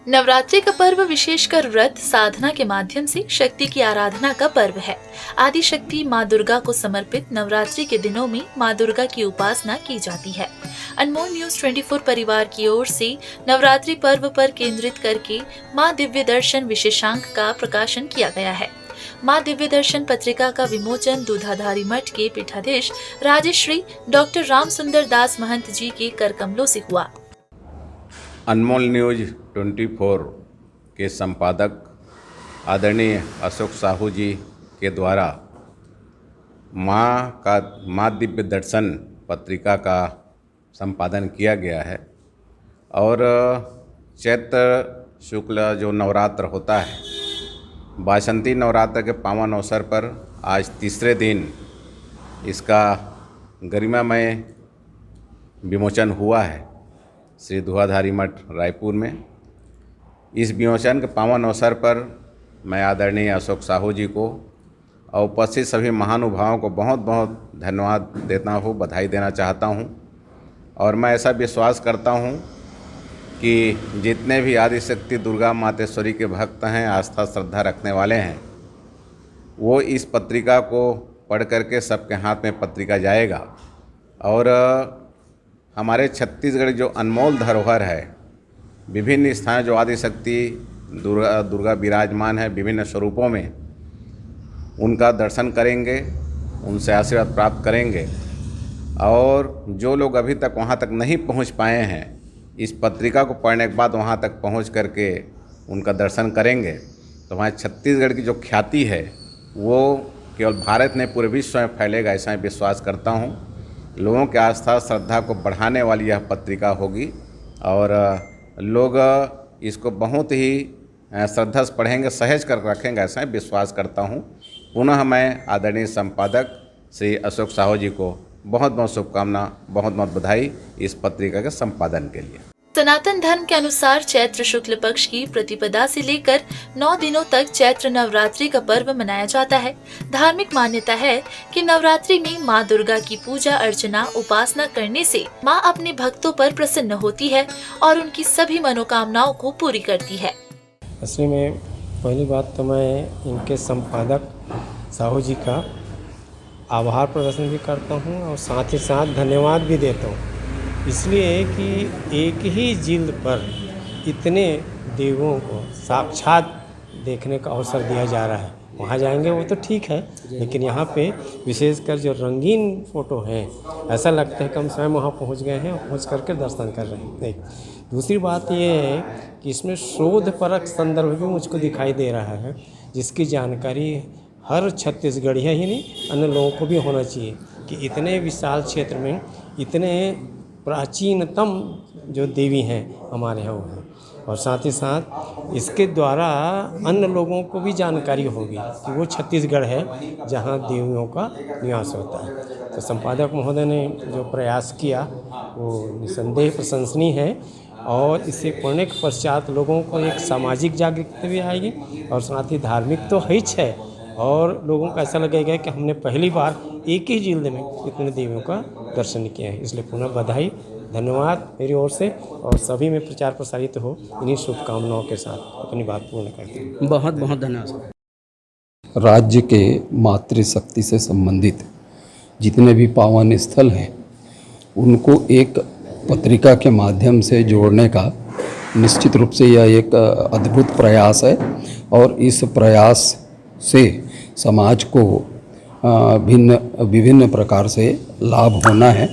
नवरात्रि का पर्व विशेषकर व्रत साधना के माध्यम से शक्ति की आराधना का पर्व है। आदि शक्ति माँ दुर्गा को समर्पित नवरात्रि के दिनों में माँ दुर्गा की उपासना की जाती है। अनमोल न्यूज 24 परिवार की ओर से नवरात्रि पर्व पर केंद्रित करके माँ दिव्य दर्शन विशेषांक का प्रकाशन किया गया है। माँ दिव्य दर्शन पत्रिका का विमोचन दूधाधारी मठ के पीठाधीश राजश्री डॉक्टर राम सुंदर दास महंत जी के कर कमलों से हुआ। अनमोल न्यूज 24 के संपादक आदरणीय अशोक साहू जी के द्वारा माँ दिव्य दर्शन पत्रिका का संपादन किया गया है और चैत्र शुक्ल जो नवरात्र होता है, वासंती नवरात्र के पावन अवसर पर आज तीसरे दिन इसका गरिमामय विमोचन हुआ है श्री दूधाधारी मठ रायपुर में। इस विमोचन के पावन अवसर पर मैं आदरणीय अशोक साहू जी को और उपस्थित सभी महानुभावों को बहुत बहुत धन्यवाद देता हूँ, बधाई देना चाहता हूँ। और मैं ऐसा विश्वास करता हूँ कि जितने भी आदिशक्ति दुर्गा मातेश्वरी के भक्त हैं, आस्था श्रद्धा रखने वाले हैं, वो इस पत्रिका को पढ़ करके सबके हाथ में पत्रिका जाएगा और हमारे छत्तीसगढ़ जो अनमोल धरोहर है, विभिन्न स्थान जो आदिशक्ति दुर्गा विराजमान है विभिन्न स्वरूपों में, उनका दर्शन करेंगे, उनसे आशीर्वाद प्राप्त करेंगे। और जो लोग अभी तक वहाँ तक नहीं पहुँच पाए हैं, इस पत्रिका को पढ़ने के बाद वहाँ तक पहुँच करके उनका दर्शन करेंगे तो हमारे छत्तीसगढ़ की जो ख्याति है वो केवल भारत में पूरे विश्व में फैलेगा, ऐसा मैं विश्वास करता हूँ। लोगों की आस्था श्रद्धा को बढ़ाने वाली यह पत्रिका होगी और लोग इसको बहुत ही श्रद्धा से पढ़ेंगे, सहेज कर रखेंगे, ऐसा विश्वास करता हूँ। पुनः मैं आदरणीय संपादक श्री अशोक साहू जी को बहुत बहुत शुभकामना, बहुत बहुत बधाई इस पत्रिका के संपादन के लिए। सनातन धर्म के अनुसार चैत्र शुक्ल पक्ष की प्रतिपदा से लेकर 9 दिनों तक चैत्र नवरात्रि का पर्व मनाया जाता है। धार्मिक मान्यता है कि नवरात्रि में माँ दुर्गा की पूजा अर्चना उपासना करने से माँ अपने भक्तों पर प्रसन्न होती है और उनकी सभी मनोकामनाओं को पूरी करती है। असली में पहली बात तो मैं इनके संपादक साहू जी का आभार प्रदर्शन भी करता हूँ और साथ ही साथ धन्यवाद भी देता हूँ, इसलिए कि एक ही जिल्द पर इतने देवों को साक्षात देखने का अवसर दिया जा रहा है। वहाँ जाएंगे वो तो ठीक है, लेकिन यहाँ पे विशेषकर जो रंगीन फ़ोटो हैं, ऐसा लगता है कि हम स्वयं वहाँ पहुँच गए हैं और पहुँच करके दर्शन कर रहे हैं। एक दूसरी बात ये है कि इसमें शोधपरक संदर्भ भी मुझको दिखाई दे रहा है, जिसकी जानकारी हर छत्तीसगढ़िया ही नहीं अन्य लोगों को भी होना चाहिए कि इतने विशाल क्षेत्र में इतने प्राचीनतम जो देवी हैं हमारे यहाँ वो हैं। और साथ ही साथ इसके द्वारा अन्य लोगों को भी जानकारी होगी कि वो छत्तीसगढ़ है जहाँ देवियों का निवास होता है। तो संपादक महोदय ने जो प्रयास किया वो निसंदेह प्रशंसनीय है और इसे पढ़ने के पश्चात लोगों को एक सामाजिक जागरूकता भी आएगी और साथ ही धार्मिक तो है ही है और लोगों को ऐसा लगेगा कि हमने पहली बार एक ही जिल्द में इतने देवियों का दर्शन किया है। इसलिए पुनः बधाई, धन्यवाद मेरी ओर से और सभी में प्रचार प्रसारित हो, इन्हीं शुभकामनाओं के साथ अपनी बात पूर्ण करती हूँ। बहुत बहुत धन्यवाद। राज्य के मातृशक्ति से संबंधित जितने भी पावन स्थल हैं उनको एक पत्रिका के माध्यम से जोड़ने का निश्चित रूप से यह एक अद्भुत प्रयास है और इस प्रयास से समाज को विभिन्न प्रकार से लाभ होना है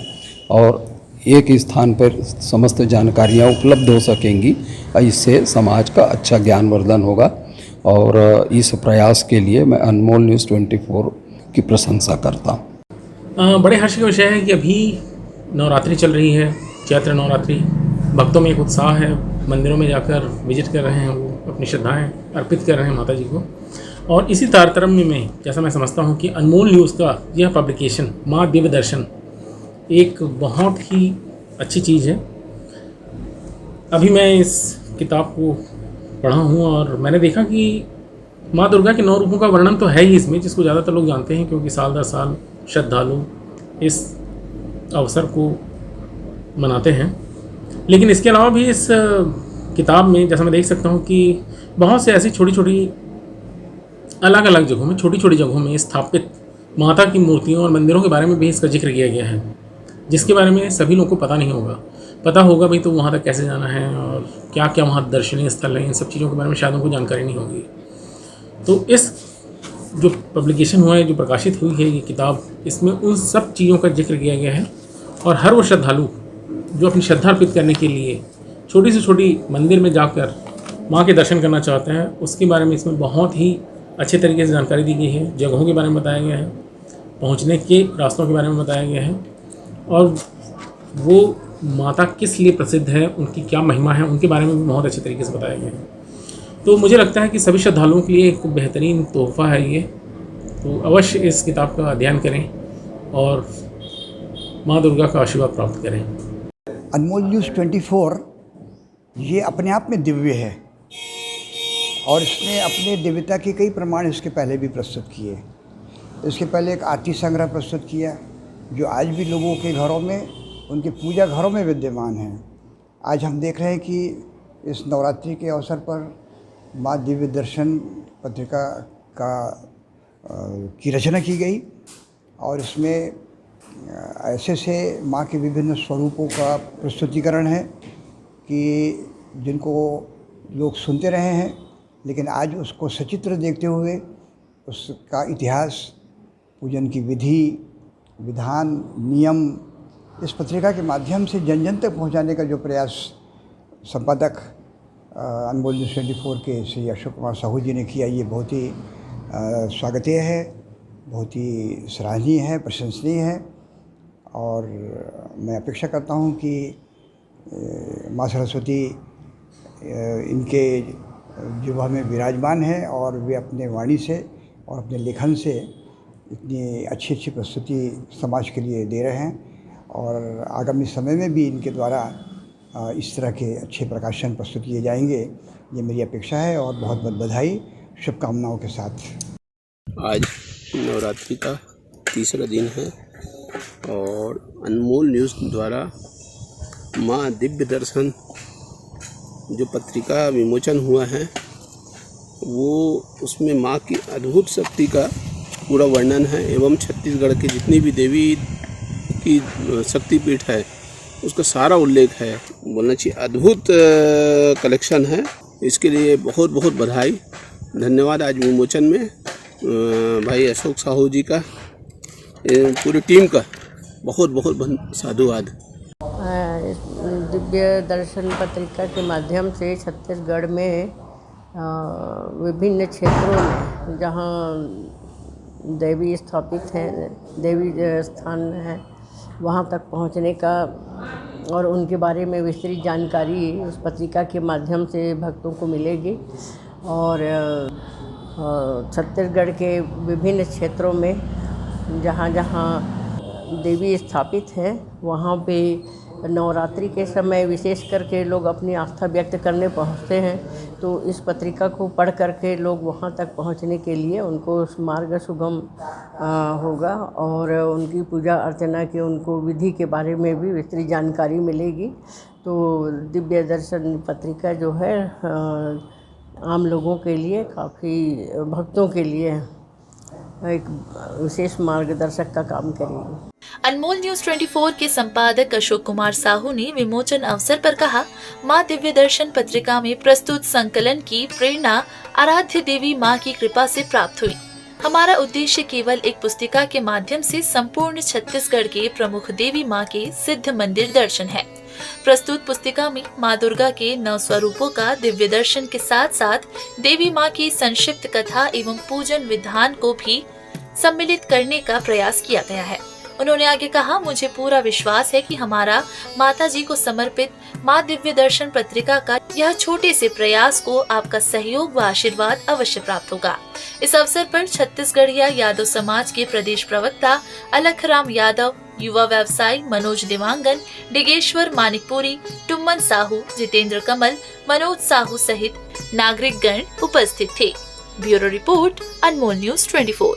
और एक स्थान पर समस्त जानकारियाँ उपलब्ध हो सकेंगी। इससे समाज का अच्छा ज्ञानवर्धन होगा और इस प्रयास के लिए मैं अनमोल न्यूज़ 24 की प्रशंसा करता हूँ। बड़े हर्ष का विषय है कि अभी नवरात्रि चल रही है, चैत्र नवरात्रि। भक्तों में एक उत्साह है, मंदिरों में जाकर विजिट कर रहे हैं, वो अपनी श्रद्धाएँ अर्पित कर रहे हैं माता जी को। और इसी तारतम्य में जैसा मैं समझता हूँ कि अनमोल न्यूज़ का यह पब्लिकेशन माँ दिव्य दर्शन एक बहुत ही अच्छी चीज़ है। अभी मैं इस किताब को पढ़ा हूँ और मैंने देखा कि माँ दुर्गा के 9 रूपों का वर्णन तो है ही इसमें, जिसको ज़्यादातर लोग जानते हैं क्योंकि साल दर साल श्रद्धालु इस अवसर को मनाते हैं। लेकिन इसके अलावा भी इस किताब में जैसा मैं देख सकता हूँ कि बहुत से ऐसी छोटी छोटी अलग अलग जगहों में, छोटी छोटी जगहों में स्थापित माता की मूर्तियों और मंदिरों के बारे में भी इसका जिक्र किया गया है, जिसके बारे में सभी लोगों को पता नहीं होगा। पता होगा भाई तो वहाँ तक कैसे जाना है और क्या क्या वहाँ दर्शनीय स्थल हैं, इन सब चीज़ों के बारे में शायद उनको जानकारी नहीं होगी। तो इस जो पब्लिकेशन हुआ है, जो प्रकाशित हुई है ये किताब, इसमें उन सब चीज़ों का जिक्र किया गया है और हर वो श्रद्धालु जो अपनी श्रद्धा अर्पित करने के लिए छोटी से छोटी मंदिर में जाकर माँ के दर्शन करना चाहते हैं, उसके बारे में इसमें बहुत ही अच्छे तरीके से जानकारी दी गई है। जगहों के बारे में बताया गया है, पहुँचने के रास्तों के बारे में बताया गया है और वो माता किस लिए प्रसिद्ध है, उनकी क्या महिमा है, उनके बारे में भी बहुत अच्छे तरीके से बताया गया है। तो मुझे लगता है कि सभी श्रद्धालुओं के लिए एक बेहतरीन तोहफ़ा है ये। तो अवश्य इस किताब का अध्ययन करें और माँ दुर्गा का आशीर्वाद प्राप्त करें। अनमोल न्यूज़ 24 ये अपने आप में दिव्य है और इसने अपने दिव्यता के कई प्रमाण इसके पहले भी प्रस्तुत किए। इसके पहले एक आरती संग्रह प्रस्तुत किया जो आज भी लोगों के घरों में, उनके पूजा घरों में विद्यमान है। आज हम देख रहे हैं कि इस नवरात्रि के अवसर पर माँ दिव्य दर्शन पत्रिका की रचना की गई और इसमें ऐसे से माँ के विभिन्न स्वरूपों का प्रस्तुतिकरण है कि जिनको लोग सुनते रहे हैं, लेकिन आज उसको सचित्र देखते हुए उसका इतिहास, पूजन की विधि, विधान, नियम इस पत्रिका के माध्यम से जन जन तक पहुँचाने का जो प्रयास संपादक अनमोल न्यूज़ 24 के श्री अशोक कुमार साहू जी ने किया, ये बहुत ही स्वागतीय है, बहुत ही सराहनीय है, प्रशंसनीय है। और मैं अपेक्षा करता हूँ कि माँ सरस्वती इनके जिह्वा में विराजमान है और वे अपने वाणी से और अपने लेखन से इतनी अच्छी अच्छी प्रस्तुति समाज के लिए दे रहे हैं और आगामी समय में भी इनके द्वारा इस तरह के अच्छे प्रकाशन प्रस्तुत किए जाएंगे, ये मेरी अपेक्षा है। और बहुत बहुत बधाई, शुभकामनाओं के साथ। आज नवरात्रि का तीसरा दिन है और अनमोल न्यूज़ द्वारा माँ दिव्य दर्शन जो पत्रिका विमोचन हुआ है वो उसमें माँ की अद्भुत शक्ति का पूरा वर्णन है एवं छत्तीसगढ़ के जितनी भी देवी की शक्तिपीठ है उसका सारा उल्लेख है। बोलना चाहिए अद्भुत कलेक्शन है, इसके लिए बहुत बहुत बधाई, धन्यवाद। आज विमोचन में भाई अशोक साहू जी का, पूरी टीम का बहुत बहुत साधुवाद। दिव्य दर्शन पत्रिका के माध्यम से छत्तीसगढ़ में विभिन्न क्षेत्रों में जहाँ देवी स्थापित हैं, देवी स्थान है, वहाँ तक पहुँचने का और उनके बारे में विस्तृत जानकारी उस पत्रिका के माध्यम से भक्तों को मिलेगी। और छत्तीसगढ़ के विभिन्न क्षेत्रों में जहाँ जहाँ देवी स्थापित हैं वहाँ पे नवरात्रि के समय विशेष करके लोग अपनी आस्था व्यक्त करने पहुँचते हैं। तो इस पत्रिका को पढ़ करके लोग वहाँ तक पहुँचने के लिए उनको मार्ग सुगम होगा और उनकी पूजा अर्चना के, उनको विधि के बारे में भी विस्तृत जानकारी मिलेगी। तो दिव्य दर्शन पत्रिका जो है आम लोगों के लिए, काफ़ी भक्तों के लिए एक विशेष मार्गदर्शक का काम करेगी। अनमोल न्यूज़ 24 के संपादक अशोक कुमार साहू ने विमोचन अवसर पर कहा, माँ दिव्य दर्शन पत्रिका में प्रस्तुत संकलन की प्रेरणा आराध्य देवी माँ की कृपा से प्राप्त हुई। हमारा उद्देश्य केवल एक पुस्तिका के माध्यम से संपूर्ण छत्तीसगढ़ के प्रमुख देवी माँ के सिद्ध मंदिर दर्शन है। प्रस्तुत पुस्तिका में माँ दुर्गा के 9 स्वरूपों का दिव्य दर्शन के साथ साथ देवी माँ की संक्षिप्त कथा एवं पूजन विधान को भी सम्मिलित करने का प्रयास किया गया है। उन्होंने आगे कहा, मुझे पूरा विश्वास है कि हमारा माता जी को समर्पित माँ दिव्य दर्शन पत्रिका का यह छोटे से प्रयास को आपका सहयोग व आशीर्वाद अवश्य प्राप्त होगा। इस अवसर पर छत्तीसगढ़िया यादव समाज के प्रदेश प्रवक्ता अलखराम यादव, युवा व्यवसायी मनोज देवांगन, डिगेश्वर मानिकपुरी, टुम्मन साहू, जितेंद्र कमल, मनोज साहू सहित नागरिक गण उपस्थित थे। ब्यूरो रिपोर्ट, अनमोल न्यूज़ 24।